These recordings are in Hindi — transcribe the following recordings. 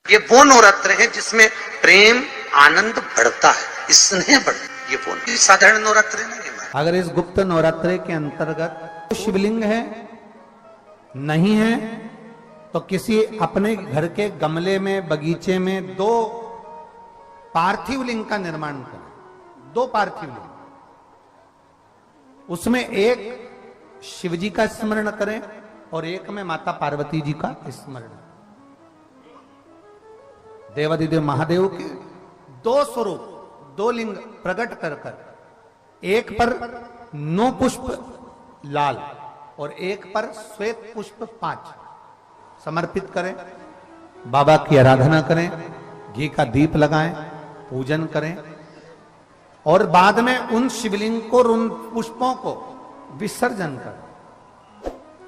ये वो नवरात्र है जिसमें प्रेम आनंद बढ़ता है, स्नेह बढ़ता है। ये वो साधारण नवरात्र नहीं है। अगर इस गुप्त नवरात्रे के अंतर्गत शिवलिंग है नहीं है तो किसी अपने घर के गमले में बगीचे में 2 पार्थिव लिंग का निर्माण करें। 2 पार्थिव लिंग, उसमें एक शिव जी का स्मरण करें और एक में माता पार्वती जी का स्मरण। देवादिदेव महादेव के 2 स्वरूप, 2 लिंग प्रकट कर कर, एक पर 9 पुष्प लाल और एक पर श्वेत पुष्प 5 समर्पित करें। बाबा की आराधना करें, घी का दीप लगाएं, पूजन करें और बाद में उन शिवलिंग को और उन पुष्पों को विसर्जन करें।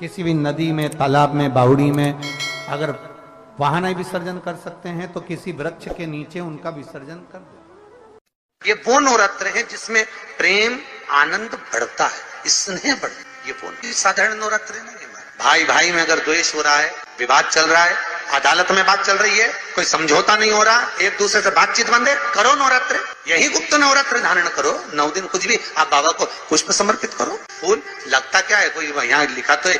किसी भी नदी में, तालाब में, बावड़ी में, अगर वहां नहीं विसर्जन कर सकते हैं तो किसी वृक्ष के नीचे उनका विसर्जन कर दे। ये वो नवरात्र है जिसमें प्रेम आनंद बढ़ता है, स्नेह बढ़ता है। ये वो साधारण नवरात्र नहीं है। भाई भाई में अगर द्वेष हो रहा है, विवाद चल रहा है, अदालत में बात चल रही है, कोई समझौता नहीं हो रहा, एक दूसरे से बातचीत बंद है, करो नवरात्र। यही गुप्त नवरात्र धारण करो। 9 दिन कुछ भी आप बाबा को पुष्प समर्पित करो। फूल लगता क्या है, कोई यहाँ लिखा तो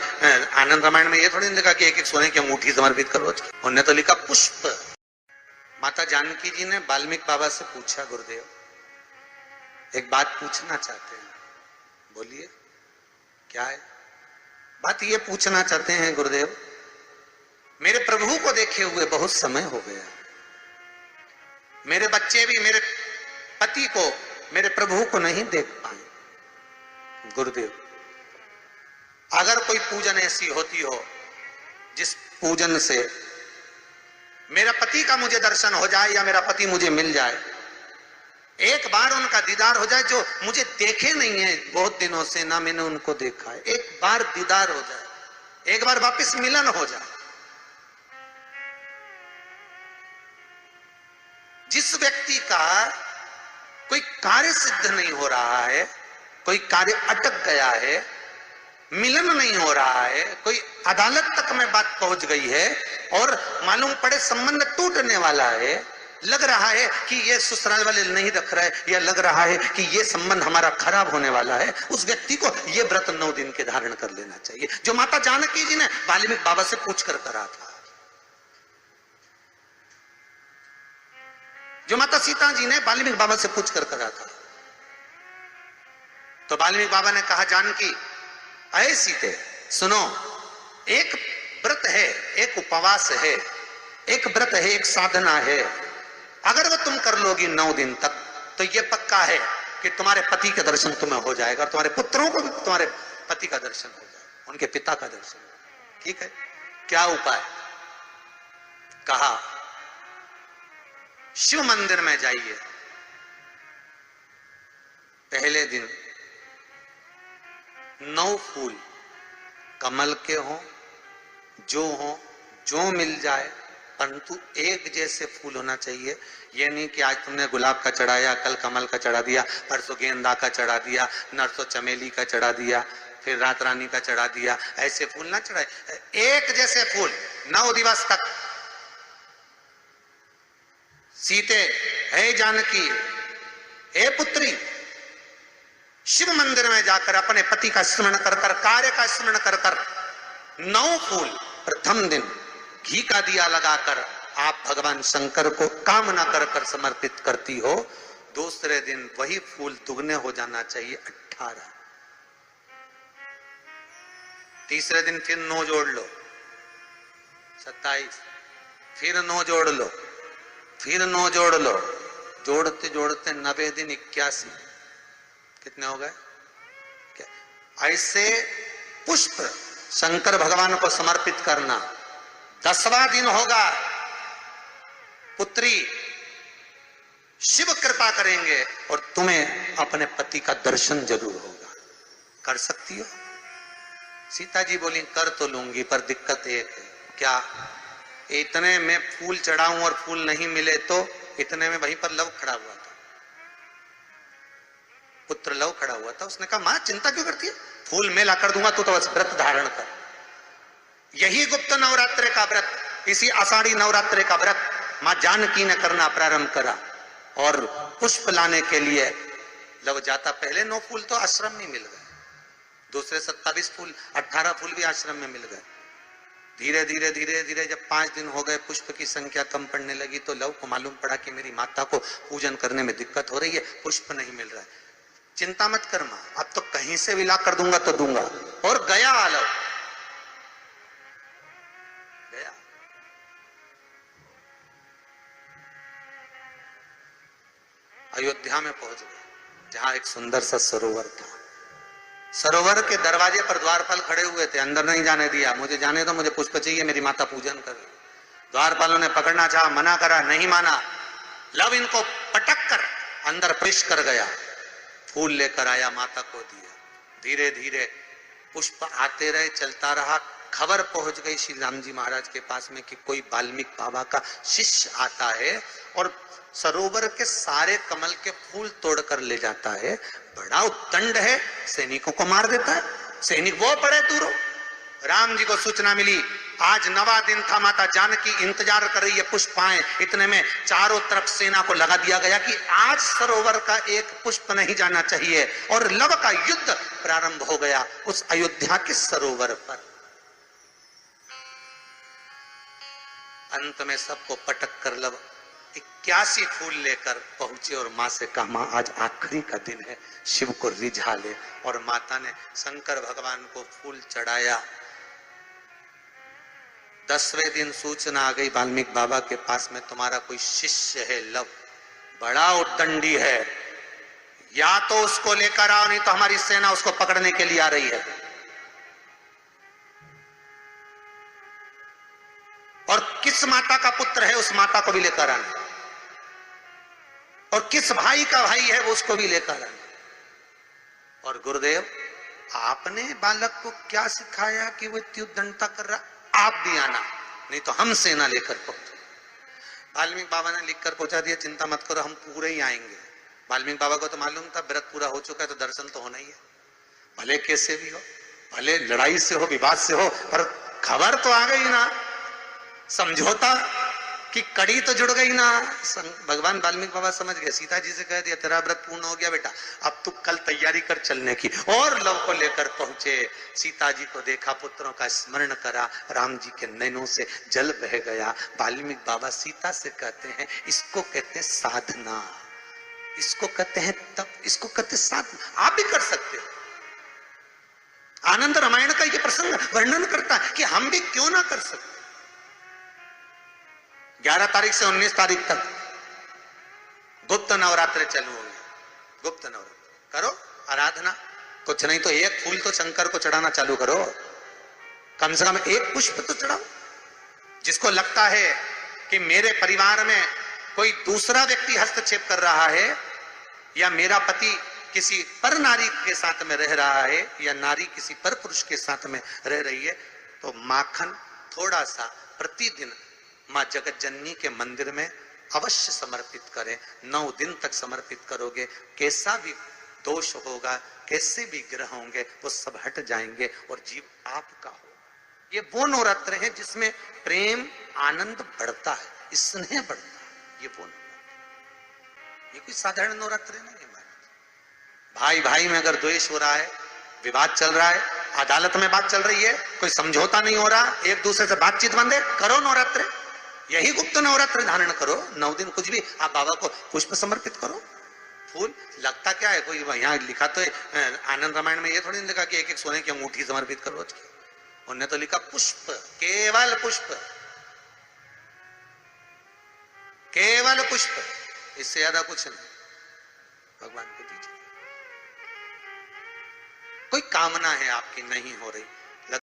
आनंद रामायण में ये थोड़ी लिखा कि एक सोने की अंगूठी समर्पित करो। उन्होंने तो लिखा पुष्प। माता जानकी जी ने वाल्मीकि बाबा से पूछा, गुरुदेव एक बात पूछना चाहते हैं। बोलिए क्या है? बात ये पूछना चाहते हैं गुरुदेव, मेरे प्रभु को देखे हुए बहुत समय हो गया। मेरे बच्चे भी मेरे पति को, मेरे प्रभु को नहीं देख पाए। गुरुदेव अगर कोई पूजन ऐसी होती हो जिस पूजन से मेरा पति का मुझे दर्शन हो जाए या मेरा पति मुझे मिल जाए, एक बार उनका दीदार हो जाए, जो मुझे देखे नहीं है बहुत दिनों से, ना मैंने उनको देखा है, एक बार दीदार हो जाए, एक बार वापस मिलन हो जाए। जिस व्यक्ति का कोई कार्य सिद्ध नहीं हो रहा है, कोई कार्य अटक गया है, मिलन नहीं हो रहा है, कोई अदालत तक में बात पहुंच गई है और मालूम पड़े संबंध टूटने वाला है, लग रहा है कि ये ससुराल वाले नहीं रख रहे, या लग रहा है कि ये संबंध हमारा खराब होने वाला है, उस व्यक्ति को ये व्रत 9 दिन के धारण कर लेना चाहिए, जो माता जानकी जी ने वाल्मीकि बाबा से पूछकर करा था, जो माता सीता जी ने वाल्मीकि बाबा से पूछकर करा था। तो वाल्मीकि बाबा ने कहा, जानकी अये सीते सुनो, एक व्रत है, एक उपवास है, एक व्रत है, एक साधना है, अगर वो तुम कर लोगी 9 दिन तक तो ये पक्का है कि तुम्हारे पति का दर्शन तुम्हें हो जाएगा और तुम्हारे पुत्रों को भी तुम्हारे पति का दर्शन हो जाएगा, उनके पिता का दर्शन। ठीक है, क्या उपाय? कहा शिव मंदिर में जाइए, पहले दिन 9 फूल कमल के हों, जो मिल जाए, परंतु एक जैसे फूल होना चाहिए। ये नहीं कि आज तुमने गुलाब का चढ़ाया, कल कमल का चढ़ा दिया, परसों गेंदा का चढ़ा दिया, नरसों चमेली का चढ़ा दिया, फिर रात रानी का चढ़ा दिया, ऐसे फूल ना चढ़ाए। एक जैसे फूल 9 दिवस तक। सीते हे जानकी, हे पुत्री, शिव मंदिर में जाकर अपने पति का स्मरण कर कर, कार्य का स्मरण कर कर 9 फूल प्रथम दिन घी का दिया लगाकर आप भगवान शंकर को कामना कर कर समर्पित करती हो। दूसरे दिन वही फूल दुगने हो जाना चाहिए, 18। तीसरे दिन फिर 9 जोड़ लो, 27, फिर 9 जोड़ लो, फिर 9 जोड़ लो, जोड़ते जोड़ते 90 दिन 81। कितने हो गए? ऐसे पुष्प शंकर भगवान को समर्पित करना। 10वां दिन होगा, पुत्री शिव कृपा करेंगे और तुम्हें अपने पति का दर्शन जरूर होगा। कर सकती हो? सीता जी बोली, कर तो लूंगी, पर दिक्कत एक है। क्या? इतने में फूल चढ़ाऊं और फूल नहीं मिले तो? इतने में वहीं पर लव खड़ा हुआ था, पुत्र लव खड़ा हुआ था। उसने कहा, मां चिंता क्यों करती है, फूल मैं ला कर दूंगा, तू तो बस व्रत धारण कर। यही गुप्त नवरात्र का व्रत, इसी आषाढ़ी नवरात्र का व्रत मां जानकी ने करना प्रारंभ करा और पुष्प लाने के लिए जब जाता, पहले 9 फूल तो आश्रम में मिल गए, दूसरे 27 फूल 18 फूल भी आश्रम में मिल गए। धीरे धीरे धीरे धीरे जब 5 दिन हो गए, पुष्प की संख्या कम पड़ने लगी, तो लव को मालूम पड़ा कि मेरी माता को पूजन करने में दिक्कत हो रही है, पुष्प नहीं मिल रहा है। चिंता मत कर मां, अब तो कहीं से भी ला कर दूंगा तो दूंगा। और गया लव, गया। अयोध्या में पहुंच गए, जहां एक सुंदर सा सरोवर था। सरोवर के दरवाजे पर द्वारपाल खड़े हुए थे, अंदर नहीं जाने दिया। मुझे जाने दो, मुझे पुष्प चाहिए, मेरी माता पूजन कर रही। द्वारपालों ने पकड़ना चाहा, मना करा, नहीं माना। लव इनको पटक कर अंदर प्रवेश कर गया, फूल लेकर आया, माता को दिया। धीरे धीरे पुष्प आते रहे, चलता रहा। खबर पहुंच गई श्री राम जी महाराज के पास में कि कोई वाल्मीकि बाबा का शिष्य आता है और सरोवर के सारे कमल के फूल तोड़कर ले जाता है। बड़ा उत्तंड है, सैनिकों को मार देता है। सैनिक वो पड़े दूरों। राम जी को सूचना मिली, आज 9वां दिन था, माता जानकी इंतजार कर रही है पुष्प आए। इतने में चारों तरफ सेना को लगा दिया गया कि आज सरोवर का एक पुष्प नहीं जाना चाहिए। और लव का युद्ध प्रारंभ हो गया उस अयोध्या के सरोवर पर। अंत में सबको पटक कर लव 81 फूल लेकर पहुंचे और मां से कहा, मां आज आखिरी का दिन है, शिव को रिझा ले। और माता ने शंकर भगवान को फूल चढ़ाया। 10वें दिन सूचना आ गई वाल्मीकि बाबा के पास में, तुम्हारा कोई शिष्य है लव, बड़ा उद्दंडी है, या तो उसको लेकर आओ, नहीं तो हमारी सेना उसको पकड़ने के लिए आ रही है। और किस माता का पुत्र है उस माता को भी लेकर आना, और किस भाई का भाई है वो उसको भी लेकर आना। और गुरुदेव आपने बालक को क्या सिखाया कि वो इतनी उद्दंडता कर रहा, आप भी आना, नहीं तो हम सेना लेकर पहुंचे। वाल्मीकि बाबा ने लिखकर पहुंचा दिया, चिंता मत करो, हम पूरे ही आएंगे। वाल्मीकि बाबा को तो मालूम था व्रत पूरा हो चुका है तो दर्शन तो होना ही है, भले कैसे भी हो, भले लड़ाई से हो, विवाद से हो, पर खबर तो आ गई ना, समझौता की कड़ी तो जुड़ गई ना। भगवान वाल्मीकि बाबा समझ गए, सीता जी से कह दिया तेरा व्रत पूर्ण हो गया बेटा, अब तू कल तैयारी कर चलने की। और लव को लेकर पहुंचे, सीता जी को देखा, पुत्रों का स्मरण करा, राम जी के नैनों से जल बह गया। वाल्मीकि बाबा सीता से कहते हैं, इसको कहते हैं साधना, इसको कहते हैं तप, इसको कहते हैं साधना। आप भी कर सकते हो। आनंद रामायण का ये प्रसंग वर्णन करता है कि हम भी क्यों ना कर सकते। 11 तारीख से 19 तारीख तक गुप्त नवरात्र चालू हो गए। गुप्त नवरात्र करो, आराधना, कुछ नहीं तो एक फूल तो शंकर को चढ़ाना चालू करो, कम से कम एक पुष्प तो चढ़ाओ। जिसको लगता है कि मेरे परिवार में कोई दूसरा व्यक्ति हस्तक्षेप कर रहा है, या मेरा पति किसी पर नारी के साथ में रह रहा है, या नारी किसी पर पुरुष के साथ में रह रही है, तो माखन थोड़ा सा प्रतिदिन मां जगत जननी के मंदिर में अवश्य समर्पित करें। 9 दिन तक समर्पित करोगे, कैसा भी दोष होगा, कैसे भी ग्रह होंगे, वो सब हट जाएंगे और जीव आपका हो। ये वो नवरात्र है जिसमें प्रेम आनंद बढ़ता है, स्नेह बढ़ता है। ये वो नवरात्र, ये कोई साधारण नवरात्र नहीं है। भाई भाई में अगर द्वेष हो रहा है, विवाद चल रहा है, अदालत में बात चल रही है, कोई समझौता नहीं हो रहा, एक दूसरे से बातचीत बंद है, करो नवरात्र, यही गुप्त नवरात्र धारण करो। 9 दिन कुछ भी, आप बाबा को पुष्प समर्पित करो। फूल लगता क्या है, कोई यहाँ लिखा तो आनंद रामायण में ये थोड़ी नहीं लिखा कि एक एक सोने की अंगूठी समर्पित करो। उन्होंने तो लिखा पुष्प, केवल पुष्प, केवल पुष्प, इससे ज्यादा कुछ नहीं। भगवान को दीजिए। कोई कामना है आपकी नहीं हो रही,